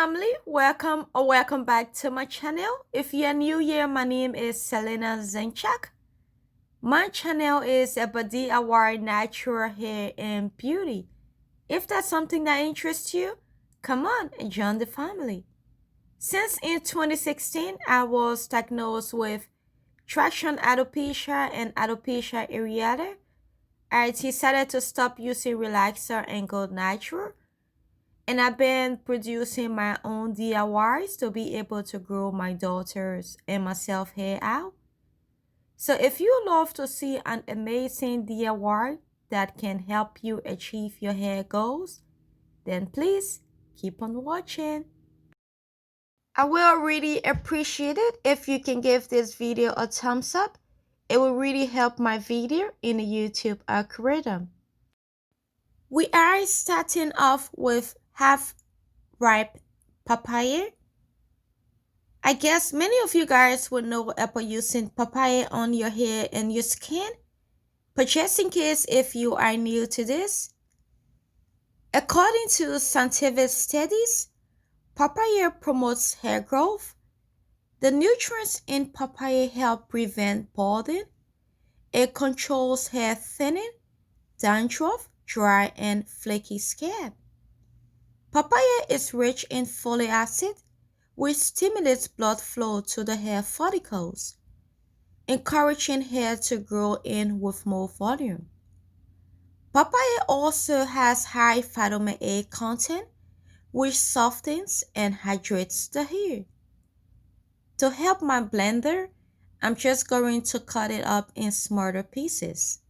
family, welcome back to my channel. If you're new here, my name is selinazinchuk. My channel is about DIY natural hair and beauty. If that's something that interests you, come on and join the family. Since in 2016, I was diagnosed with traction alopecia and alopecia areata, I decided to stop using relaxer and go natural. And I've been producing my own DIYs to be able to grow my daughters and myself hair out. So if you love to see an amazing DIY that can help you achieve your hair goals, then please keep on watching. I will really appreciate it if you can give this video a thumbs up. It will really help my video in the YouTube algorithm. We are starting off with half ripe papaya. I guess many of you guys would know about using papaya on your hair and your skin, but just in case if you are new to this, according to scientific studies, papaya promotes hair growth. The nutrients in papaya help prevent balding. It controls hair thinning, dandruff, dry and flaky scalp. Papaya is rich in folic acid, which stimulates blood flow to the hair follicles, encouraging hair to grow in with more volume. Papaya also has high vitamin A content, which softens and hydrates the hair. To help my blender, I'm just going to cut it up in smaller pieces.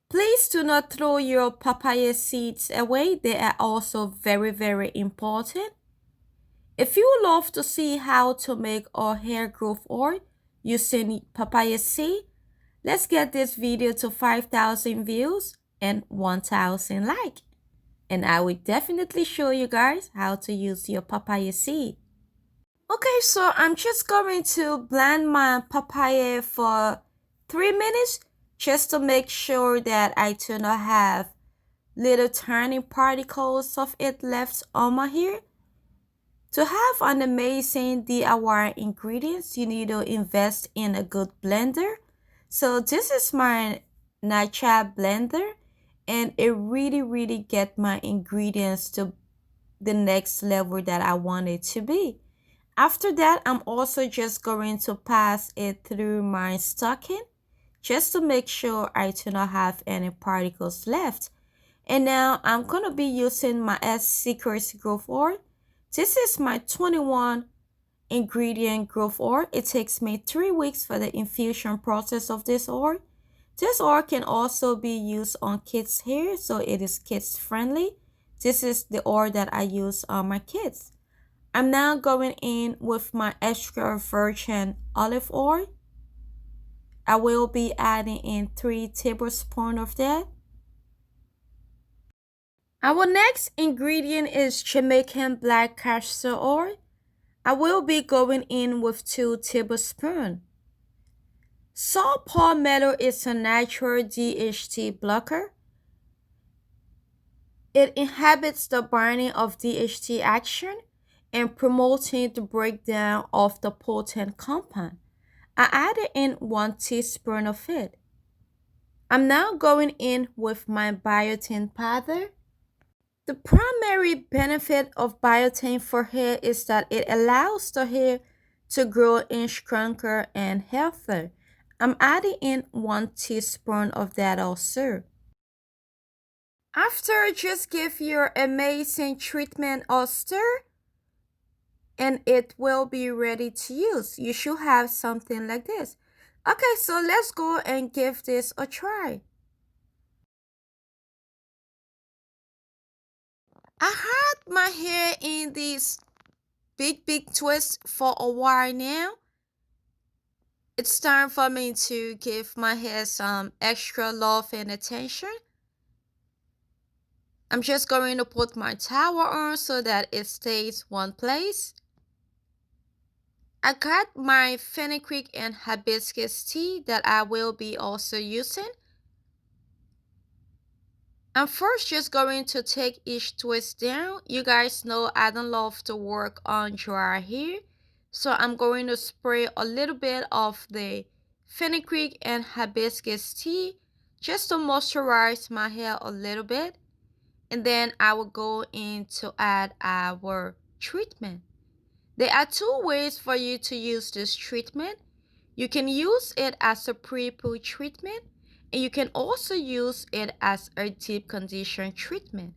Please do not throw your papaya seeds away. They are also very important. If you love to see how to make our hair growth oil using papaya seed, let's get this video to 5,000 views and 1,000 likes. And I will definitely show you guys how to use your papaya seed. Okay, so I'm just going to blend my papaya for 3 minutes just to make sure that I do not have little tiny particles of it left on my hair. To have an amazing DIY ingredients, you need to invest in a good blender. So this is my Nacha blender, and it really get my ingredients to the next level that I want it to be. After that, I'm also just going to pass it through my stocking just to make sure I do not have any particles left. And now I'm going to be using my Secret Growth Oil. This is my 21 ingredient growth oil. It takes me 3 weeks for the infusion process of this oil. This oil can also be used on kids' hair, so it is kids friendly. This is the oil that I use on my kids. I'm now going in with my extra virgin olive oil. I will be adding in 3 tablespoons of that. Our next ingredient is Jamaican black castor oil. I will be going in with 2 tablespoons. Saw palmetto is a natural DHT blocker. It inhibits the binding of DHT action and promoting the breakdown of the potent compound. I added in 1 teaspoon of it. I'm now going in with my biotin powder. The primary benefit of biotin for hair is that it allows the hair to grow in stronger and healthier. I'm adding in 1 teaspoon of that also. After, just give your amazing treatment a stir and it will be ready to use. You should have something like this. Okay, so let's go and give this a try. I had my hair in this big twist for a while now. It's time for me to give my hair some extra love and attention. I'm just going to put my towel on so that it stays one place. I got my fenugreek and hibiscus tea that I will be also using. I'm first just going to take each twist down. You guys know I don't love to work on dry hair. So I'm going to spray a little bit of the fenugreek and hibiscus tea just to moisturize my hair a little bit. And then I will go in to add our treatment. There are two ways for you to use this treatment. You can use it as a pre-poo treatment, and you can also use it as a deep condition treatment.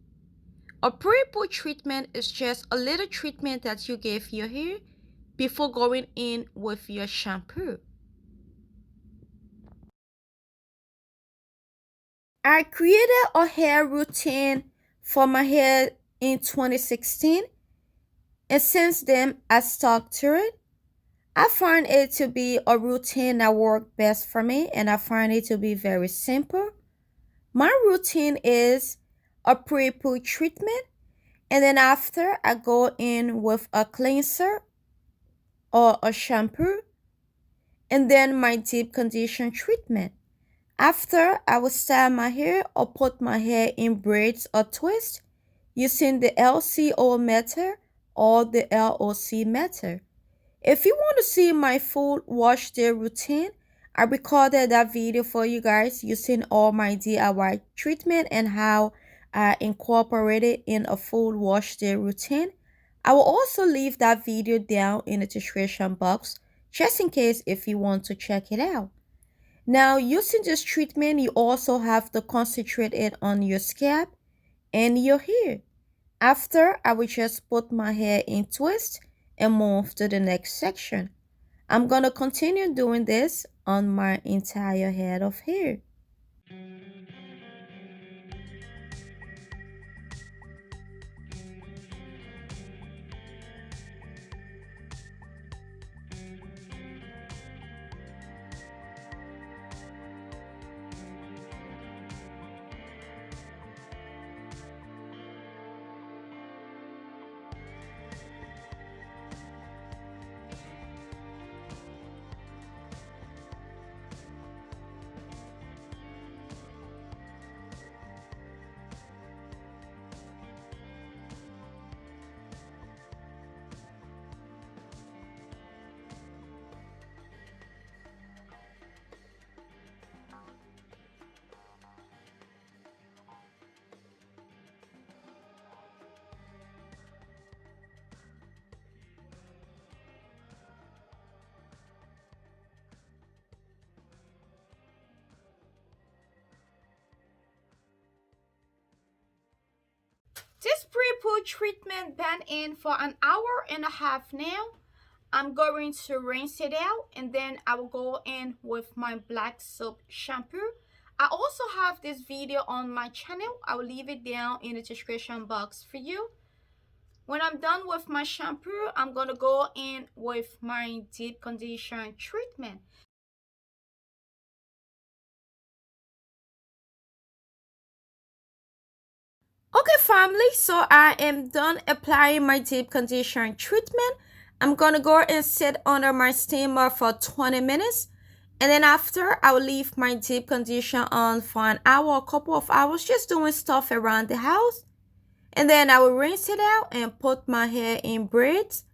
A pre-poo treatment is just a little treatment that you give your hair before going in with your shampoo. I created a hair routine for my hair in 2016, and since then I stuck to it. I find it to be a routine that works best for me, and I find it to be very simple. My routine is a pre-poo treatment, and then after I go in with a cleanser or a shampoo, and then my deep condition treatment. After, I will style my hair or put my hair in braids or twist using the LCO method or the LOC method. If you want to see my full wash day routine, I recorded that video for you guys using all my DIY treatment and how I incorporated in a full wash day routine. I will also leave that video down in the description box just in case if you want to check it out. Now, using this treatment, you also have to concentrate it on your scalp and your hair. After, I will just put my hair in twist and move to the next section. I'm going to continue doing this on my entire head of hair. This pre-poo treatment been in for an hour and a half now. I'm going to rinse it out and then I will go in with my black soap shampoo. I also have this video on my channel. I will leave it down in the description box for you. When I'm done with my shampoo, I'm going to go in with my deep condition treatment. Okay, family, so I am done applying my deep condition treatment. I'm going to go and sit under my steamer for 20 minutes. And then after, I will leave my deep condition on for an hour, a couple of hours, just doing stuff around the house. And then I will rinse it out and put my hair in braids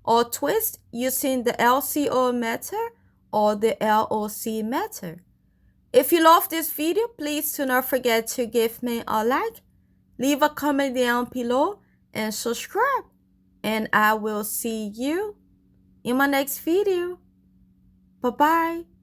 or twist using the LCO method or the LOC method. If you love this video, please do not forget to give me a like, leave a comment down below, and subscribe. And I will see you in my next video. Bye-bye.